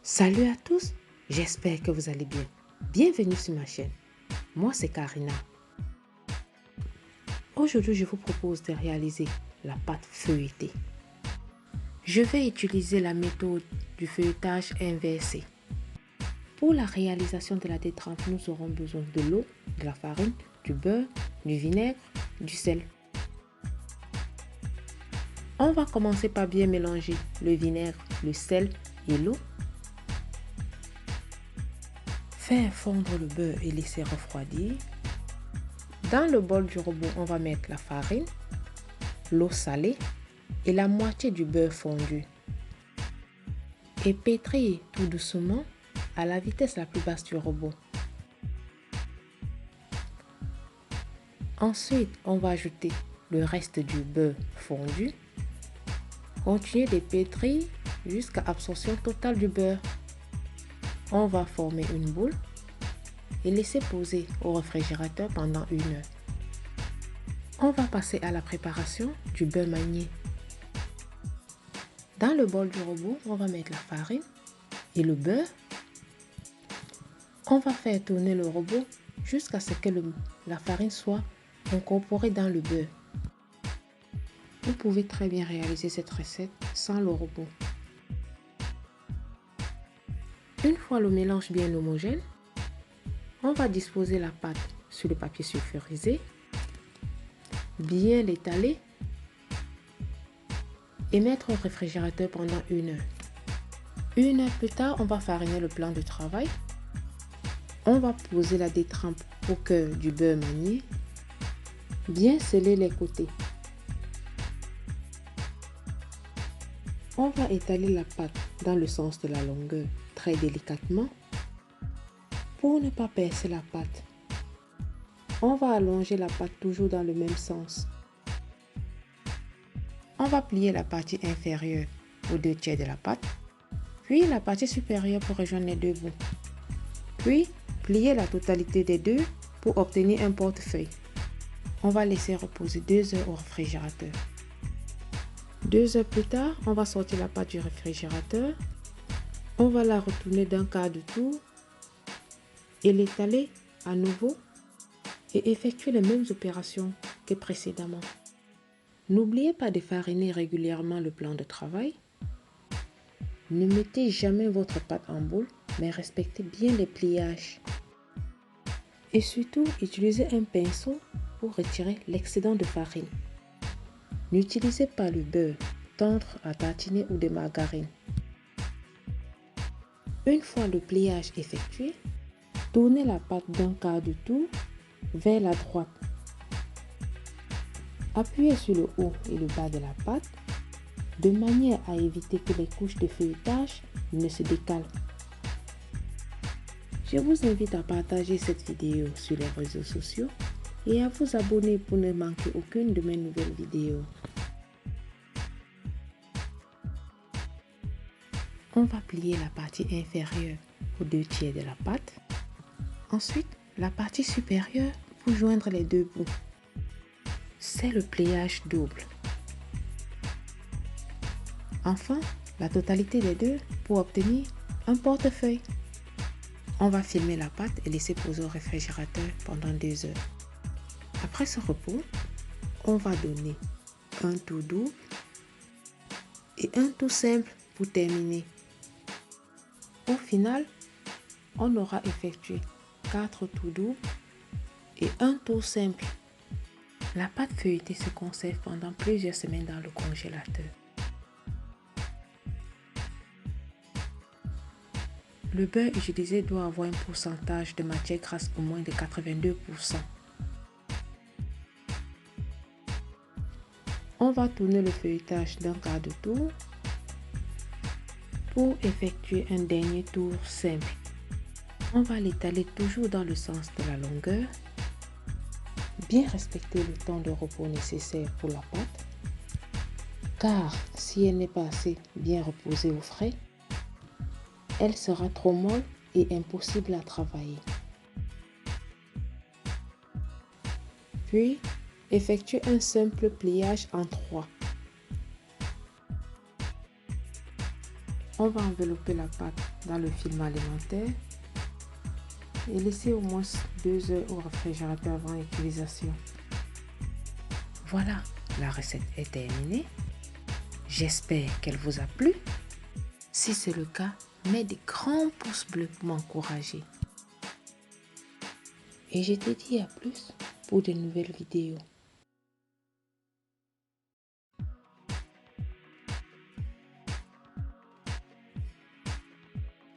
Salut à tous, j'espère que vous allez bien. Bienvenue sur ma chaîne. Moi, c'est Karina. Aujourd'hui, je vous propose de réaliser la pâte feuilletée. Je vais utiliser la méthode du feuilletage inversé. Pour la réalisation de la détrempe, nous aurons besoin de l'eau, de la farine, du beurre, du vinaigre, du sel. On va commencer par bien mélanger le vinaigre, le sel et l'eau. Faire fondre le beurre et laisser refroidir. Dans le bol du robot, on va mettre la farine, l'eau salée et la moitié du beurre fondu. Et pétrir tout doucement à la vitesse la plus basse du robot. Ensuite, on va ajouter le reste du beurre fondu. Continuer de pétrir jusqu'à absorption totale du beurre. On va former une boule et laisser poser au réfrigérateur pendant 1 heure. On va passer à la préparation du beurre manié. Dans le bol du robot, on va mettre la farine et le beurre. On va faire tourner le robot jusqu'à ce que la farine soit incorporée dans le beurre. Vous pouvez très bien réaliser cette recette sans le robot. Une fois le mélange bien homogène, on va disposer la pâte sur le papier sulfurisé, bien l'étaler et mettre au réfrigérateur pendant 1 heure. 1 heure plus tard, on va fariner le plan de travail. On va poser la détrempe au cœur du beurre manié, bien sceller les côtés. On va étaler la pâte dans le sens de la longueur très délicatement pour ne pas percer la pâte. On va allonger la pâte toujours dans le même sens. On va plier la partie inférieure aux 2/3 de la pâte, puis la partie supérieure pour rejoindre les deux bouts. Puis plier la totalité des deux pour obtenir un portefeuille. On va laisser reposer 2 heures au réfrigérateur. 2 heures plus tard, on va sortir la pâte du réfrigérateur. On va la retourner d'un quart de tour et l'étaler à nouveau et effectuer les mêmes opérations que précédemment. N'oubliez pas de fariner régulièrement le plan de travail. Ne mettez jamais votre pâte en boule, mais respectez bien les pliages. Et surtout, utilisez un pinceau pour retirer l'excédent de farine. N'utilisez pas le beurre tendre à tartiner ou de margarine. Une fois le pliage effectué, tournez la pâte d'un quart de tour vers la droite. Appuyez sur le haut et le bas de la pâte de manière à éviter que les couches de feuilletage ne se décalent. Je vous invite à partager cette vidéo sur les réseaux sociaux et à vous abonner pour ne manquer aucune de mes nouvelles vidéos. On va plier la partie inférieure aux 2/3 de la pâte. Ensuite, la partie supérieure pour joindre les deux bouts. C'est le pliage double. Enfin, la totalité des deux pour obtenir un portefeuille. On va filmer la pâte et laisser poser au réfrigérateur pendant 2 heures. Après ce repos, on va donner un tour double et un tour simple pour terminer. Au final, on aura effectué 4 tours doubles et un tour simple. La pâte feuilletée se conserve pendant plusieurs semaines dans le congélateur. Le beurre utilisé doit avoir un pourcentage de matière grasse au moins de 82%. On va tourner le feuilletage d'un quart de tour pour effectuer un dernier tour simple. On va l'étaler toujours dans le sens de la longueur. Bien respecter le temps de repos nécessaire pour la pâte, car si elle n'est pas assez bien reposée au frais, elle sera trop molle et impossible à travailler. Puis, effectuez un simple pliage en 3. On va envelopper la pâte dans le film alimentaire et laisser au moins 2 heures au réfrigérateur avant utilisation. Voilà, la recette est terminée. J'espère qu'elle vous a plu. Si c'est le cas, mets des grands pouces bleus pour m'encourager. Et je te dis à plus pour de nouvelles vidéos.